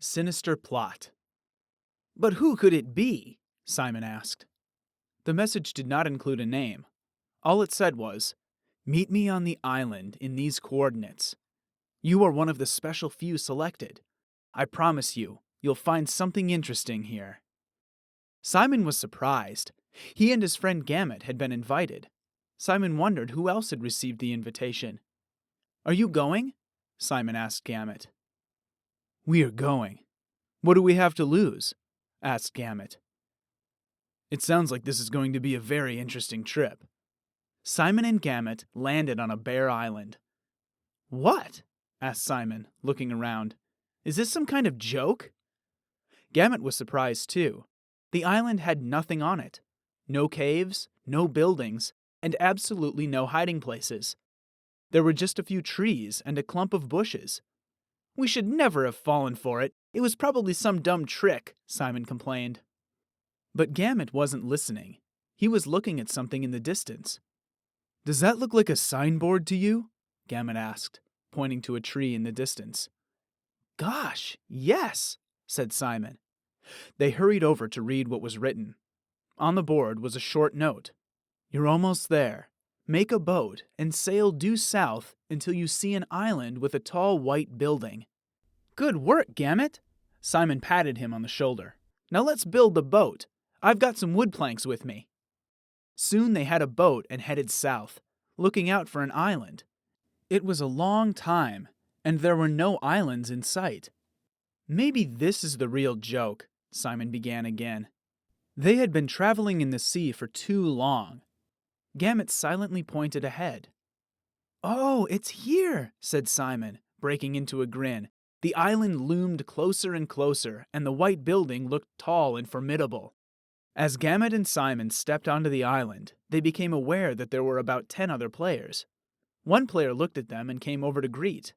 Sinister plot. But who could it be? Simon asked. The message did not include a name. All it said was, "Meet me on the island in these coordinates. You are one of the special few selected. I promise you, you'll find something interesting here." Simon was surprised. He and his friend Gamut had been invited. Simon wondered who else had received the invitation. "Are you going?" Simon asked Gamut. "We are going. What do we have to lose?" asked Gamut. "It sounds like this is going to be a very interesting trip." Simon and Gamut landed on a bare island. "What?" asked Simon, looking around. "Is this some kind of joke?" Gamut was surprised too. The island had nothing on it. No caves, no buildings, and absolutely no hiding places. There were just a few trees and a clump of bushes. "We should never have fallen for it. It was probably some dumb trick," Simon complained. But Gamut wasn't listening. He was looking at something in the distance. "Does that look like a signboard to you?" Gamut asked, pointing to a tree in the distance. "Gosh, yes," said Simon. They hurried over to read what was written. On the board was a short note. "You're almost there. Make a boat and sail due south until you see an island with a tall white building." "Good work, Gamut!" Simon patted him on the shoulder. "Now let's build the boat. I've got some wood planks with me." Soon they had a boat and headed south, looking out for an island. It was a long time, and there were no islands in sight. "Maybe this is the real joke," Simon began again. They had been traveling in the sea for too long. Gamut silently pointed ahead. "Oh, it's here," said Simon, breaking into a grin. The island loomed closer and closer, and the white building looked tall and formidable. As Gamut and Simon stepped onto the island, they became aware that there were about 10 other players. One player looked at them and came over to greet.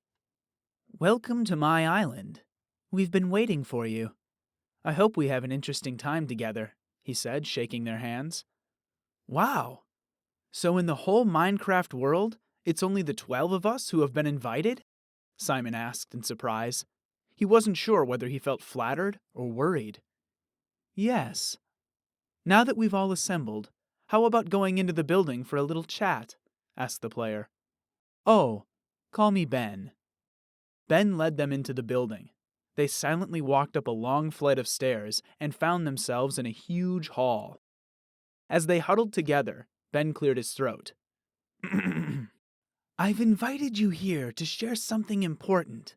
"Welcome to my island. We've been waiting for you. I hope we have an interesting time together," he said, shaking their hands. "Wow! So in the whole Minecraft world, it's only the 12 of us who have been invited?" Simon asked in surprise. He wasn't sure whether he felt flattered or worried. "Yes. Now that we've all assembled, how about going into the building for a little chat?" asked the player. "Oh, call me Ben." Ben led them into the building. They silently walked up a long flight of stairs and found themselves in a huge hall. As they huddled together, Ben cleared his throat. "I've invited you here to share something important.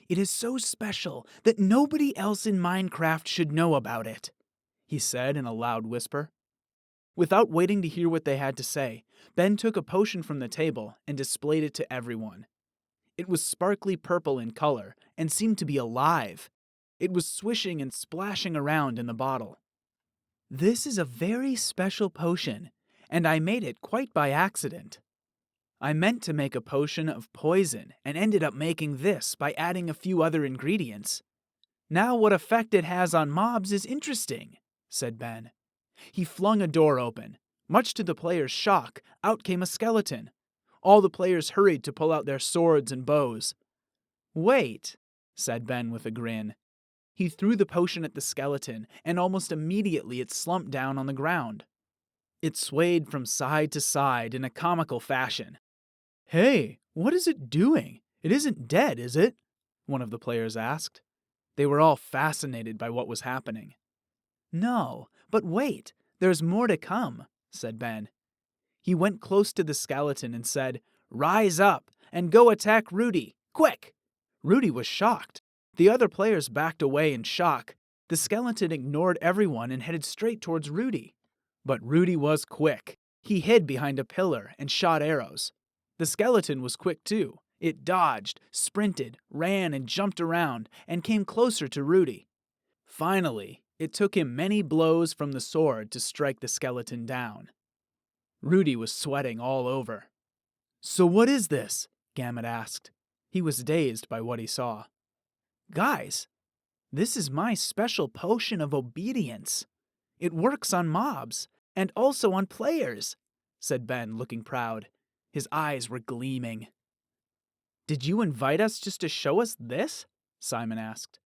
It is so special that nobody else in Minecraft should know about it," he said in a loud whisper. Without waiting to hear what they had to say, Ben took a potion from the table and displayed it to everyone. It was sparkly purple in color and seemed to be alive. It was swishing and splashing around in the bottle. "This is a very special potion, and I made it quite by accident. I meant to make a potion of poison and ended up making this by adding a few other ingredients. Now what effect it has on mobs is interesting," said Ben. He flung a door open. Much to the players' shock, out came a skeleton. All the players hurried to pull out their swords and bows. "Wait," said Ben with a grin. He threw the potion at the skeleton, and almost immediately it slumped down on the ground. It swayed from side to side in a comical fashion. "Hey, what is it doing? It isn't dead, is it?" one of the players asked. They were all fascinated by what was happening. "No, but wait, there's more to come," said Ben. He went close to the skeleton and said, "Rise up and go attack Rudy, quick!" Rudy was shocked. The other players backed away in shock. The skeleton ignored everyone and headed straight towards Rudy. But Rudy was quick. He hid behind a pillar and shot arrows. The skeleton was quick too. It dodged, sprinted, ran, and jumped around, and came closer to Rudy. Finally, it took him many blows from the sword to strike the skeleton down. Rudy was sweating all over. "So what is this?" Gamut asked. He was dazed by what he saw. "Guys, this is my special potion of obedience. It works on mobs, and also on players," said Ben, looking proud. His eyes were gleaming. "Did you invite us just to show us this?" Simon asked.